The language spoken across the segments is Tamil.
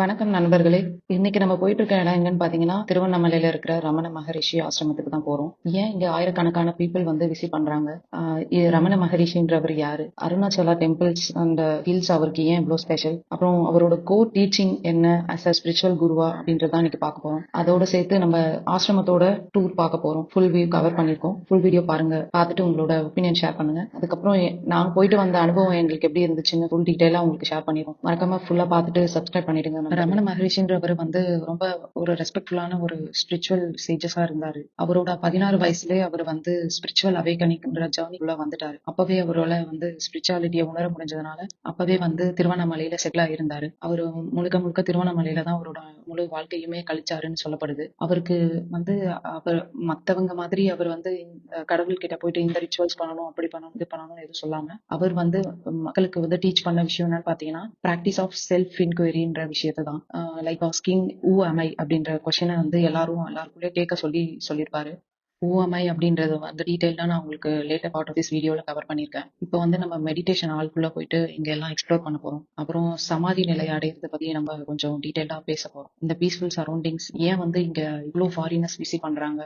வணக்கம் நண்பர்களே. இன்னைக்கு நம்ம போயிட்டு இருக்க இடம் எங்கன்னு பாத்தீங்கன்னா, திருவண்ணாமலையில இருக்கிற ரமண மகரிஷி ஆசிரமத்துக்கு தான் போறோம். ஏன் இங்க ஆயிரக்கணக்கான பீப்புள் வந்து விசிட் பண்றாங்க? இது ரமண மகரிஷின்றவர் யாரு? அருணாச்சலா டெம்பிள்ஸ் அந்த ஹில்ஸ் அவருக்கு ஏன் இவ்வளவு ஸ்பெஷல்? அப்புறம் அவரோட கோர் டீச்சிங் என்ன அஸ் அ ஸ்பிரிச்சுவல் குருவா அப்படின்றதான் இன்னைக்கு பார்க்க போறோம். அதோட சேர்த்து நம்ம ஆசிரமத்தோட டூர் பார்க்க போறோம். ஃபுல் வியூ கவர் பண்ணிருக்கோம். ஃபுல் வீடியோ பாருங்க, பார்த்துட்டு உங்களோட ஒப்பீனியன் ஷேர் பண்ணுங்க. அதுக்கப்புறம் நாங்க போயிட்டு வந்த அனுபவம் எங்களுக்கு எப்படி இருந்துச்சுன்னு ஃபுல் டீடைலா உங்களுக்கு ஷேர் பண்ணிடுவோம். மறக்காம ஃபுல்லா பார்த்துட்டு சப்ஸ்கிரைப் பண்ணிடுங்க. ரமண மகரிஷின்றவர் வந்து ரொம்ப ஒரு ரெஸ்பெக்ட்ஃபுல்லான ஒரு ஸ்பிரிச்சுவல் சேஜஸா இருந்தாரு. அவரோட 16 வயசுலயே அவர் வந்து ஸ்பிரிச்சுவல் அவேக்கனிங்ன்ற ஜர்னிக்குள்ள வந்துட்டாரு. அப்பவே அவரால் வந்து ஸ்பிரிச்சுவாலிட்டியை உணர முடிஞ்சதுனால அப்பவே வந்து திருவண்ணாமலையில செட்டில் ஆகியிருந்தாரு. அவர் முழுக்க முழுக்க திருவண்ணாமலையில தான் அவரோட முழு வாழ்க்கையுமே கழிச்சாருன்னு சொல்லப்படுது. அவருக்கு வந்து அவர் மத்தவங்க மாதிரி அவர் வந்து கடவுள் கிட்ட போயிட்டு இந்த ரிச்சுவல்ஸ் பண்ணணும், அப்படி பண்ணணும், இது பண்ணணும் எதுவும் சொல்லாம அவர் வந்து மக்களுக்கு வந்து டீச் பண்ண விஷயம் என்னன்னு பாத்தீங்கன்னா, பிராக்டிஸ் ஆஃப் செல்ஃப் இன்கொயரின்ற விஷயத்தை தான். Like asking who am I அப்படின்ற கொஸ்டினை வந்து எல்லாருக்குள்ளே கேட்க சொல்லியிருப்பாரு. ஹூ am I அப்படின்றது வந்து டீடைல்டா நான் உங்களுக்கு லேட்டர் பார்ட் ஆஃப் திஸ் வீடியோல கவர் பண்ணியிருக்கேன். இப்போ வந்து நம்ம மெடிடேஷன் ஆளுக்குள்ள போயிட்டு இங்க எல்லாம் எக்ஸ்ப்ளோர் பண்ண போறோம். அப்புறம் சமாதி நிலை அடையிறத பத்தி நம்ம கொஞ்சம் டீடைல்டா பேச போறோம். இந்த பீஸ்ஃபுல் சரௌண்டிங்ஸ் ஏன் வந்து இங்க இவ்வளவு ஃபாரினர்ஸ் விசிட் பண்றாங்க?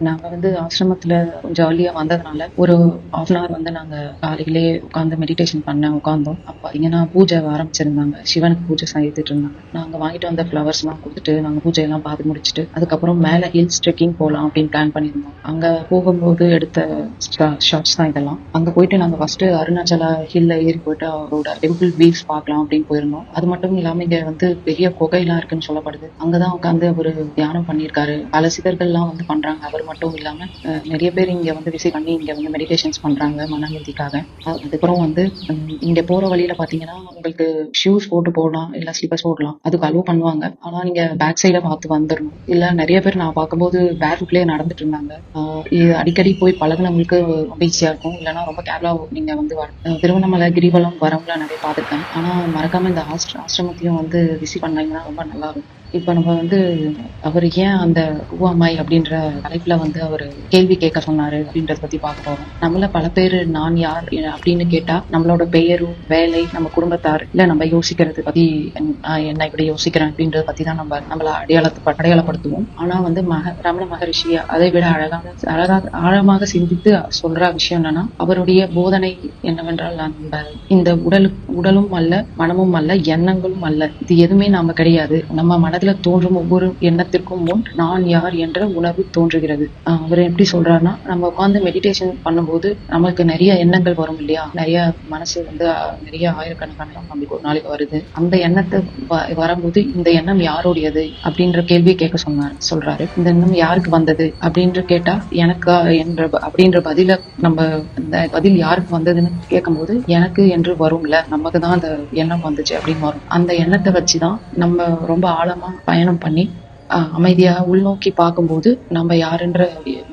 நாங்க வந்து ஆசிரமத்துல கொஞ்சம் early வந்ததுனால ஒரு half அன் ஹவர் வந்து நாங்க காலையிலே உட்காந்து மெடிடேஷன் பண்ண உட்காந்தோம். அப்ப பாத்தீங்கன்னா பூஜை ஆரம்பிச்சிருந்தாங்க. சிவனுக்கு பூஜை செய்துட்டு இருந்தாங்க. நாங்க வாங்கிட்டு வந்த ஃப்ளவர்ஸ் எல்லாம் கொடுத்துட்டு நாங்க பூஜை எல்லாம் பார்த்து முடிச்சுட்டு அதுக்கப்புறம் மேல ஹில்ஸ் ட்ரெக்கிங் போகலாம் அப்படின்னு பிளான் பண்ணியிருந்தோம். அங்க போகும்போது எடுத்த ஷார்ட்ஸ் தான் இதெல்லாம். அங்க போயிட்டு நாங்க ஃபர்ஸ்ட் அருணாச்சலா ஹில்ல ஏறி போயிட்டு அவரோட டெம்பிள் வீவ்ஸ் பார்க்கலாம் அப்படின்னு போயிருந்தோம். அது மட்டும் இல்லாம இங்க வந்து பெரிய குகையெல்லாம் இருக்குன்னு சொல்லப்படுது. அங்கதான் உட்காந்து அவரு தியானம் பண்ணியிருக்காரு. பல சித்தர்கள்லாம் வந்து பண்றாங்க. அவர் மட்டும் இல்லாம நிறைய பேர் இங்க வந்து விசிட் பண்ணி இங்க வந்து மெடிடேஷன்ஸ் பண்றாங்க மன அமைதிக்காக. அதுக்கப்புறம் வந்து இங்க போற வழியில பாத்தீங்கன்னா உங்களுக்கு ஷூஸ் போட்டு போடலாம், இல்ல ஸ்லிப்பர்ஸ் போடலாம், அதுக்கு அலோவ் பண்ணுவாங்க. ஆனா நீங்க பேக் சைட பார்த்து வந்துடணும். இல்ல நிறைய பேர் நான் பார்க்கும்போது பேக்லயே நடந்துட்டு இருந்தாங்க. இது அடிக்கடி போய் பழகுனவங்களுக்கு ரொம்ப ஈஸியா இருக்கும். இல்லைன்னா ரொம்ப கேர்லா நீங்க வந்து திருவண்ணாமலை கிரிவலம் வரவங்கள நிறைய பார்த்துருக்கேன். ஆனா மறக்காம இந்த ஆசிரமத்தையும் வந்து விசிட் பண்ணீங்கன்னா ரொம்ப நல்லா இருக்கும். இப்ப நம்ம வந்து அவர் ஏன் அந்த ஹூ am I அப்படின்ற தலைப்புல வந்து அவர் கேள்வி கேட்க சொன்னாரு அப்படின்றத பத்தி பார்க்க போறோம். நம்மள பல பேரு நான் யார் அப்படின்னு கேட்டா நம்மளோட பெயரும் வேலை, நம்ம குடும்பத்தார், இல்ல நம்ம யோசிக்கிறது பத்தி என்ன இப்படி யோசிக்கிறேன் அப்படின்றத பத்தி தான் நம்மள அடையாளப்படுத்துவோம். ஆனா வந்து ரமண மகரிஷி அதை விட அழகாக ஆழமாக சிந்தித்து சொல்ற விஷயம் என்னன்னா, அவருடைய போதனை என்னவென்றால், நம்ம இந்த உடலும் அல்ல, மனமும் அல்ல, எண்ணங்களும் அல்ல, இது எதுவுமே நாம கிடையாது. நம்ம மனதுல தோன்றும் ஒவ்வொரு எண்ணத்திற்கும் முன் நான் யார் என்ற உணர்வு தோன்றுகிறது. அவர் எப்படி சொல்றாருன்னா, நம்ம உட்கார்ந்து மெடிடேஷன் பண்ணும்போது நமக்கு நிறைய எண்ணங்கள் வரும் இல்லையா, நிறைய மனசு வந்து நிறைய ஆயிரக்கணக்கான நம்மளுக்கு ஒரு நாளைக்கு வருது. அந்த எண்ணத்தை வரும்போது இந்த எண்ணம் யாருடையது அப்படின்ற கேள்வியை கேட்க சொல்றாரு. இந்த எண்ணம் யாருக்கு வந்தது அப்படின்னு கேட்டா எனக்கா அப்படின்ற பதில நம்ம இந்த பதில் யாருக்கு வந்ததுன்னு கேட்கும்போது எனக்கு என்று வரும்ல, நமக்கு தான் அந்த எண்ணம் வந்துச்சு அப்படின்னு வரும். அந்த எண்ணத்தை வச்சுதான் நம்ம ரொம்ப ஆழமா பயணம் பண்ணி அமைதியா உள்நோக்கி பார்க்கும்போது நம்ம யாருன்ற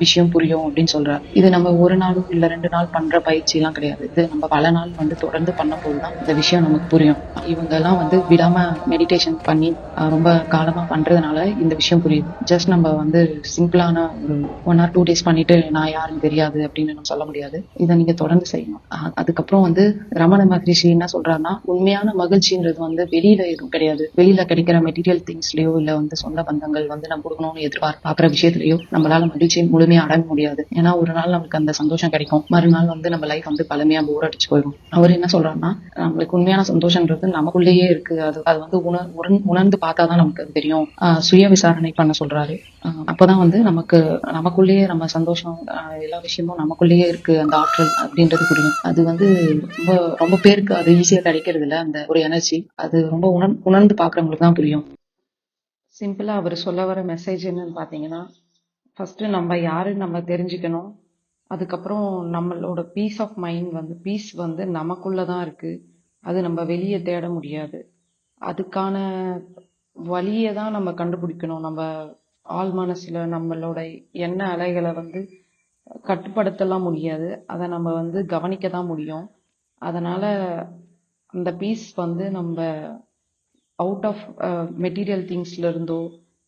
விஷயம் புரியும் அப்படின்னு சொல்றாரு. இது நம்ம ஒரு நாளும் இல்ல 2 நாள் பண்ற பயிற்சி எல்லாம் கிடையாது. இது நம்ம பல நாள் வந்து தொடர்ந்து பண்ணும்போதுதான் இந்த விஷயம் நமக்கு புரியும். இவங்க எல்லாம் வந்து விடாம மெடிடேஷன் பண்ணி ரொம்ப காலமா பண்றதுனால இந்த விஷயம் புரியுது. ஜஸ்ட் நம்ம வந்து சிம்பிளான ஒரு 1 or 2 days பண்ணிட்டு நான் யாருன்னு தெரியாது அப்படின்னு நம்ம சொல்ல முடியாது. இதை நீங்க தொடர்ந்து செய்யணும். அதுக்கப்புறம் வந்து ரமண மகரிஷி என்ன சொல்றாருன்னா, உண்மையான மகிழ்ச்சின்றது வந்து வெளியில எதுவும் கிடையாது. வெளியில கிடைக்கிற மெட்டீரியல் திங்ஸ்லயோ இல்ல வந்து சொந்த பந்தங்கள் வந்து நம்ம கொடுக்கணும்னு எதிர்பார்க்கிற விஷயத்திலயோ நம்மளால மகிழ்ச்சியை முழுமையா அடைய முடியாது. ஏன்னா ஒரு நாள் நமக்கு அந்த சந்தோஷம் கிடைக்கும், மறுநாள் வந்து நம்ம லைஃப் வந்து பழமையா போர் அடிச்சு போயிடும். அவர் என்ன சொல்றாருன்னா, நம்மளுக்கு உண்மையான சந்தோஷம்ன்றது நமக்குள்ளேயே இருக்கு. அது வந்து உணர்ந்து பார்த்தாதான் நமக்கு அது தெரியும். சுய விசாரணை பண்ண சொல்றாரு. அப்பதான் வந்து நமக்குள்ளேயே நம்ம சந்தோஷம் எல்லா விஷயமும் நமக்குள்ளேயே இருக்கு, அந்த ஆற்றல் அப்படின்றது புரியும். அது வந்து ரொம்ப ரொம்ப பேருக்கு அது ஈஸியா கிடைக்கிறது இல்ல, அந்த ஒரு எனர்ஜி. அது ரொம்ப உணர்ந்து பாக்குறவங்களுக்கு தான் புரியும். சிம்பிளா அவர் சொல்ல வர மெசேஜ் என்னன்னு பாத்தீங்கன்னா, ஃபர்ஸ்ட் நம்ம யாருன்னு நம்ம தெரிஞ்சுக்கணும். அதுக்கப்புறம் நம்மளோட பீஸ் வந்து நமக்குள்ளதான் இருக்கு. அது நம்ம வெளியே தேட முடியாது. அதுக்கான வழியை தான் நம்ம கண்டுபிடிக்கணும். நம்ம ஆழ் மனசுல நம்மளோட எண்ண அலைகளை வந்து கட்டுப்படுத்தலாம் முடியாது, அதை நம்ம வந்து கவனிக்க தான் முடியும். அதனால அந்த பீஸ் வந்து நம்ம அவுட் ஆஃப் மெட்டீரியல் திங்ஸ்ல இருந்தோ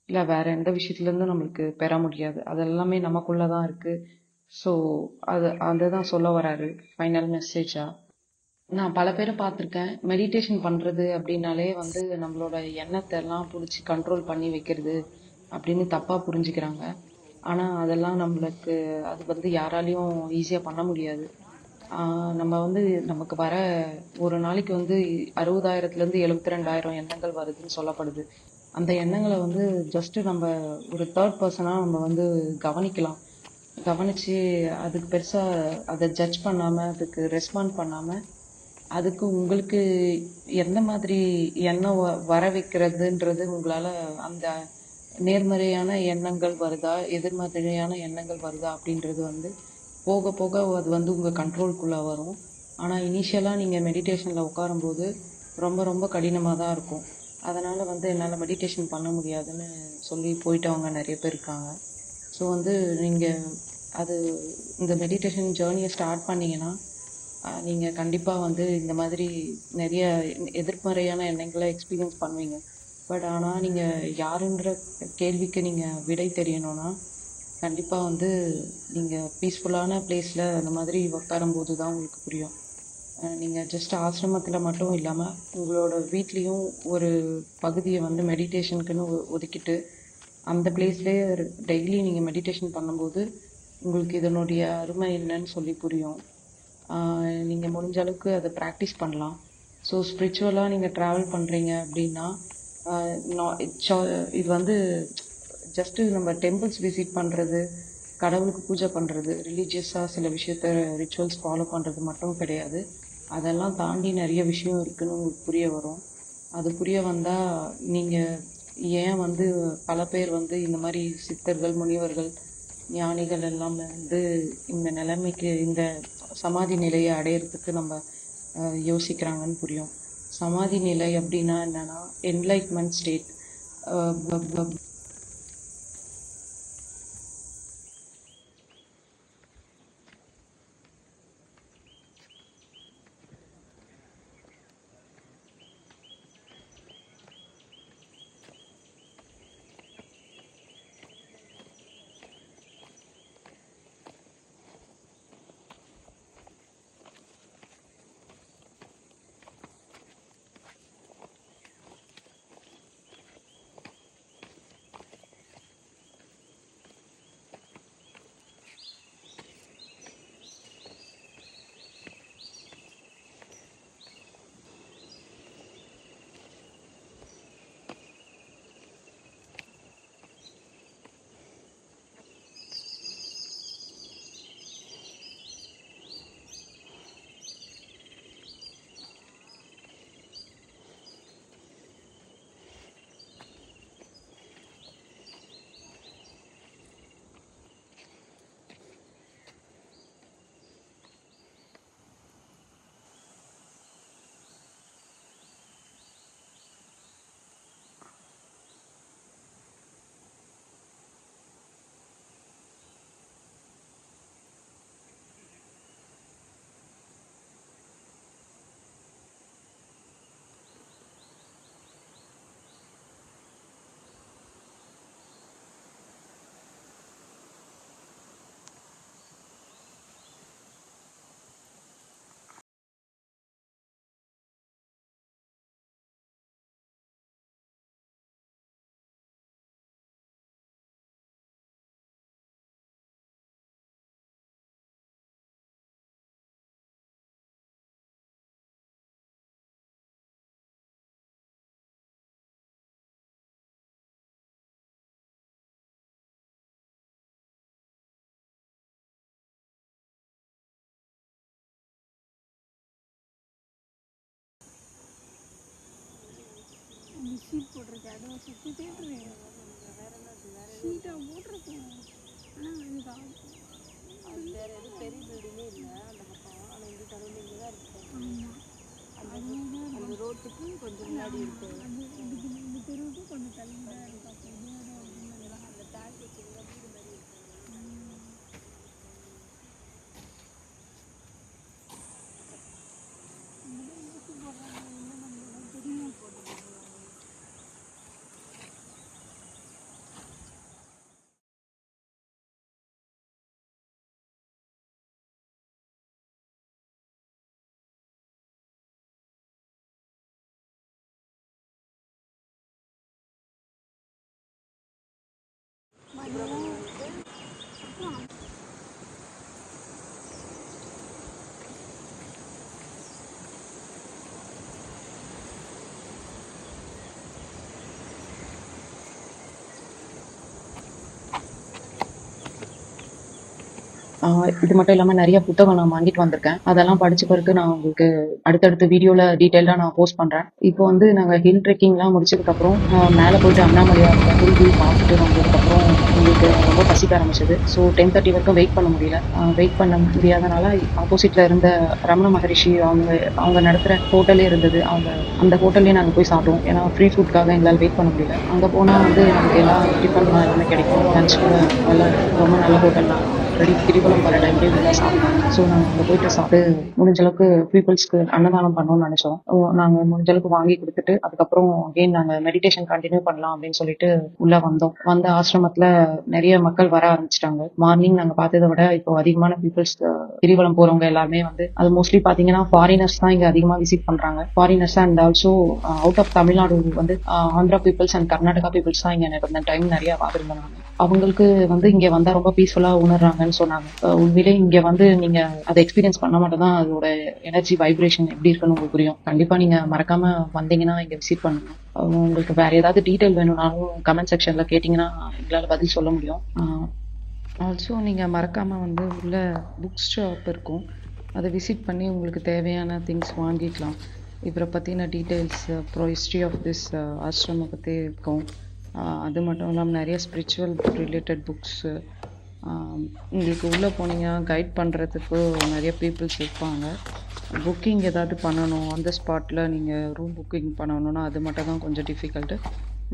இல்ல வேற எந்த விஷயத்துல இருந்தும் நம்மளுக்கு பெற முடியாது. அது எல்லாமே நமக்குள்ளதான் இருக்கு. ஸோ அதுதான் சொல்ல வராரு ஃபைனல் மெசேஜா. நான் பல பேரை பார்த்துருக்கேன், மெடிடேஷன் பண்றது அப்படின்னாலே வந்து நம்மளோட எண்ணத்தை எல்லாம் பிடிச்சி கண்ட்ரோல் பண்ணி வைக்கிறது அப்படின்னு தப்பா புரிஞ்சுக்கிறாங்க. ஆனா அதெல்லாம் நம்மளுக்கு அது வந்து யாராலையும் ஈஸியா பண்ண முடியாது. நம்ம வந்து நமக்கு வர ஒரு நாளைக்கு வந்து 60,000 இருந்து 72,000 எண்ணங்கள் வருதுன்னு சொல்லப்படுது. அந்த எண்ணங்களை வந்து ஜஸ்ட் நம்ம ஒரு தேர்ட் பர்சனா நம்ம வந்து கவனிக்கலாம். கவனிச்சு அதுக்கு பெருசா அதை ஜட்ஜ் பண்ணாம அதுக்கு ரெஸ்பாண்ட் பண்ணாம அதுக்கு உங்களுக்கு எந்த மாதிரி எண்ணம் வர வைக்கிறதுன்றது உங்களால அந்த நேர்மறையான எண்ணங்கள் வருதா எதிர்மறையான எண்ணங்கள் வருதா அப்படின்றது வந்து போக போக அது வந்து உங்க கண்ட்ரோல்குள்ள வரும். ஆனா இனிஷியலா நீங்க மெடிடேஷன்ல உட்காரும்போது ரொம்ப ரொம்ப கடினமா தான் இருக்கும். அதனால வந்து என்னால மெடிடேஷன் பண்ண முடியாதுன்னு சொல்லி போயிட்டவங்க நிறைய பேர் இருக்காங்க. ஸோ வந்து நீங்க அது இந்த மெடிடேஷன் ஜேர்னியை ஸ்டார்ட் பண்ணீங்கன்னா நீங்க கண்டிப்பா வந்து இந்த மாதிரி நிறைய எதிர்மறையான எண்ணங்களை எக்ஸ்பீரியன்ஸ் பண்ணுவீங்க. பட் ஆனா நீங்க யாருன்ற கேள்விக்கு நீங்க விடை தெரியணும்னா கண்டிப்பா வந்து நீங்க பீஸ்ஃபுல்லான பிளேஸ்ல அந்த மாதிரி உட்காரும்போது தான் உங்களுக்கு புரியும். நீங்க ஜஸ்ட் ஆசிரமத்துல மட்டும் இல்லாம உங்களோட வீட்லயும் ஒரு பகுதியை வந்து மெடிடேஷனுக்குன்னு ஒதுக்கிட்டு அந்த பிளேஸ்லயே டெய்லி நீங்க மெடிடேஷன் பண்ணும்போது உங்களுக்கு இதனுடைய அருமை என்னன்னு சொல்லி புரியும். நீங்க முடிஞ்ச அளவுக்கு அதை ப்ராக்டிஸ் பண்ணலாம். ஸோ ஸ்பிரிச்சுவலா நீங்க டிராவல் பண்றீங்க அப்படின்னா இது வந்து ஜஸ்ட் நம்ம டெம்பிள்ஸ் விசிட் பண்றது, கடவுளுக்கு பூஜை பண்றது, ரிலீஜியஸா சில விஷயத்த ரிச்சுவல்ஸ் ஃபாலோ பண்றது மட்டும் கிடையாது. அதெல்லாம் தாண்டி நிறைய விஷயம் இருக்குன்னு உங்களுக்கு புரிய வரும். அது புரிய வந்தா நீங்க ஏன் வந்து பல பேர் வந்து இந்த மாதிரி சித்தர்கள், முனிவர்கள், ஞானிகள் எல்லாம் வந்து இந்த நிலைமைக்கு இந்த சமாதி நிலையை அடையறதுக்கு நம்ம யோசிக்கிறாங்கன்னு புரியும். சமாதி நிலை அப்படின்னா என்னன்னா என்லைட்மெண்ட் ஸ்டேட். இது மட்டும் இல்லாம நிறைய புத்தகம் நான் வாங்கிட்டு வந்திருக்கேன். அதெல்லாம் படிச்ச பிறகு நான் உங்களுக்கு அடுத்தடுத்த வீடியோல டீட்டெயிலா நான் போஸ்ட் பண்றேன். இப்போ வந்து நாங்க ஹில் ட்ரெக்கிங்லாம் முடிச்சதுக்கு அப்புறம் மேல போயிட்டு அண்ணாமலையாரோட ஃபுல் வியூ பார்த்துட்டு வந்ததுக்கு அப்புறம் எங்களுக்கு ரொம்ப பசிக்க ஆரம்பிச்சது. ஸோ 10:30 வரைக்கும் வெயிட் பண்ண முடியல. வெயிட் பண்ண முடியாதனால ஆப்போசிட்ல இருந்த ரமண மகரிஷி அவங்க நடத்துற ஹோட்டலே இருந்தது. அந்த ஹோட்டல்லே நாங்க போய் சாப்பிட்டோம். ஏன்னா ஃப்ரீ ஃபுட்காக எங்களால் வெயிட் பண்ண முடியல. அங்க போனா வந்து நமக்கு எல்லா டிஃபன்லாம் எல்லாமே கிடைக்கும். லஞ்ச் கூட நல்ல ரொம்ப நல்ல ஹோட்டல் தான். ஆல்ரெடி கிரிவலம் போகிற டைம்லேயே வெளில சாப்பிட்டோம். ஸோ நாங்கள் அங்கே போயிட்டு சாப்பிட்டு முடிஞ்ச அளவுக்கு பீப்புள்ஸ்க்கு அன்னதானம் பண்ணணும்னு நினச்சோம். நாங்கள் முடிஞ்ச அளவுக்கு வாங்கி கொடுத்துட்டு அதுக்கப்புறம் அகெயின் நாங்கள் மெடிடேஷன் கண்டினியூ பண்ணலாம் அப்படின்னு சொல்லிட்டு உள்ள வந்தோம். வந்த ஆசிரமத்தில் நிறைய மக்கள் வர ஆரம்பிச்சிட்டாங்க. மார்னிங் நாங்கள் பார்த்ததை விட இப்போ அதிகமான பீப்புள்ஸ் கிரிவலம் போறவங்க எல்லாருமே வந்து அது மோஸ்ட்லி பார்த்தீங்கன்னா ஃபாரினர்ஸ் தான் இங்கே அதிகமாக விசிட் பண்றாங்க. Foreigners and also out of Tamil Nadu வந்து Andhra peoples and Karnataka peoples தான் இங்கே இந்த டைம் நிறைய பார்த்துருந்தாங்க. அவங்களுக்கு வந்து இங்க வந்தா ரொம்ப பீஸ்ஃபுல்லா உணர்றாங்கன்னு சொன்னாங்க. உண்மையிலே இங்க வந்து நீங்க அதை எக்ஸ்பீரியன்ஸ் பண்ண மட்டும் தான் அதோட எனர்ஜி வைப்ரேஷன் எப்படி இருக்குன்னு உங்களுக்கு புரியும். கண்டிப்பா நீங்க மறக்காம வந்தீங்கன்னா இங்க விசிட் பண்ணுங்க. உங்களுக்கு வேற ஏதாவது டீட்டெயில் வேணும்னாலும் கமெண்ட் செக்ஷன்ல கேட்டீங்கன்னா எங்களால பதில் சொல்ல முடியும். ஆல்சோ நீங்க மறக்காம வந்து உள்ள புக் ஷாப் இருக்கும். அதை விசிட் பண்ணி உங்களுக்கு தேவையான திங்ஸ் வாங்கிக்கலாம். இவரை பற்றின டீட்டெயில்ஸ் அப்புறம் ஹிஸ்ட்ரி ஆஃப் திஸ் ஆசிரம பற்றி இருக்கும். அது மட்டும் இல்லாமல் நிறைய ஸ்பிரிச்சுவல் ரிலேட்டட் புக்ஸு உங்களுக்கு உள்ளே போனீங்கன்னா கைட் பண்ணுறதுக்கு நிறைய பீப்புள்ஸ் இருப்பாங்க. புக்கிங் ஏதாவது பண்ணணும் அந்த ஸ்பாட்டில் நீங்கள் ரூம் புக்கிங் பண்ணணுன்னா அது மட்டும் தான் கொஞ்சம் டிஃபிகல்ட்டு.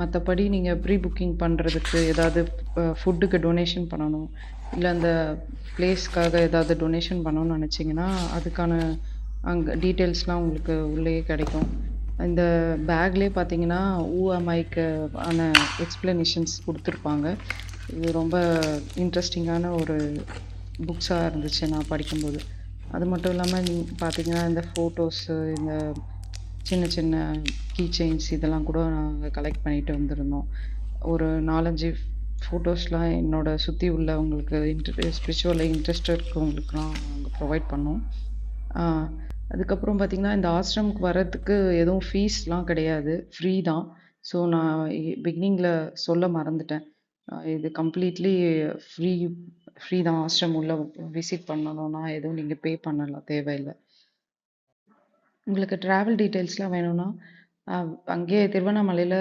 மற்றபடி நீங்கள் ப்ரீ புக்கிங் பண்ணுறதுக்கு ஏதாவது ஃபுட்டுக்கு டொனேஷன் பண்ணணும், இல்லை அந்த பிளேஸ்க்காக ஏதாவது டொனேஷன் பண்ணணும்னு நினச்சிங்கன்னா அதுக்கான அங்கே டீட்டெயில்ஸ்லாம் உங்களுக்கு உள்ளேயே கிடைக்கும். இந்த பேக்லேயே பார்த்தீங்கன்னா ஊஎம்ஐக்கு ஆன எக்ஸ்ப்ளனேஷன்ஸ் கொடுத்துருப்பாங்க. இது ரொம்ப இன்ட்ரெஸ்டிங்கான ஒரு புக்ஸாக இருந்துச்சு நான் படிக்கும்போது. அது மட்டும் இல்லாமல் பார்த்தீங்கன்னா இந்த ஃபோட்டோஸு, இந்த சின்ன சின்ன கீ செயின்ஸ் இதெல்லாம் கூட நாங்கள் கலெக்ட் பண்ணிட்டு வந்திருந்தோம். ஒரு 4-5 ஃபோட்டோஸ்லாம் என்னோட சுற்றி உள்ளவங்களுக்கு ஸ்பிரிச்சுவலில் இன்ட்ரெஸ்ட் இருக்கவங்களுக்குலாம் நாங்கள் ப்ரொவைட் பண்ணோம். அதுக்கப்புறம் பார்த்தீங்கன்னா இந்த ஆசிரமுக்கு வர்றதுக்கு எதுவும் ஃபீஸ்லாம் கிடையாது, ஃப்ரீ தான். ஸோ நான் பிகினிங்கில் சொல்ல மறந்துட்டேன். இது கம்ப்ளீட்லி ஃப்ரீ ஃப்ரீ தான். ஆசிரமம் உள்ள விசிட் பண்ணணும்னா எதுவும் நீங்கள் பே பண்ணலாம் தேவையில்லை. உங்களுக்கு ட்ராவல் டீட்டெயில்ஸ்லாம் வேணும்னா அங்கேயே திருவண்ணாமலையில்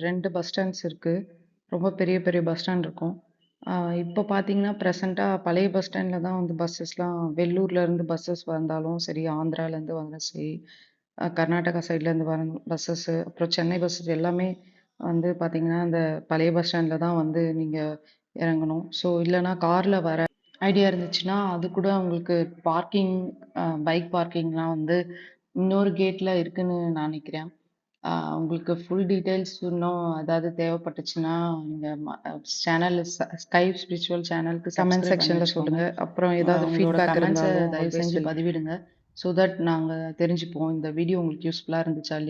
2 பஸ் ஸ்டாண்ட்ஸ் இருக்குது. ரொம்ப பெரிய பெரிய பஸ் ஸ்டாண்ட் இருக்கும். இப்போ பார்த்தீங்கன்னா ப்ரெசண்ட்டாக பழைய பஸ் ஸ்டாண்டில் தான் வந்து பஸ்ஸஸ்லாம் வெள்ளூர்லேருந்து பஸ்ஸஸ் வந்தாலும் சரி, ஆந்திராலேருந்து வந்தாலும் சரி, கர்நாடகா சைட்லேருந்து வர பஸ்ஸஸ்ஸு, அப்புறம் சென்னை பஸ்ஸஸ் எல்லாமே வந்து பார்த்தீங்கன்னா அந்த பழைய பஸ் ஸ்டாண்டில் தான் வந்து நீங்கள் இறங்கணும். ஸோ இல்லைனா காரில் வர ஐடியா இருந்துச்சுன்னா அது கூட உங்களுக்கு பார்க்கிங், பைக் பார்க்கிங்லாம் வந்து இன்னொரு கேட்டில் இருக்குன்னு நான் நினைக்கிறேன். உங்களுக்கு ஃபுல் டீட்டெயில்ஸ் இன்னும் ஏதாவது தேவைப்பட்டுச்சுன்னா நீங்கள் சேனல் ஸ்கை ஸ்பிரிச்சுவல் சேனலுக்கு கமெண்ட் செக்ஷனில் சொல்லுங்கள். அப்புறம் ஏதாவது ஃபீட்பேக் இருந்தாலும் தயவு செஞ்சு பதிவிடுங்க. ஸோ தட் நாங்கள் தெரிஞ்சுப்போம் இந்த வீடியோ உங்களுக்கு யூஸ்ஃபுல்லாக இருந்துச்சா இல்லையா.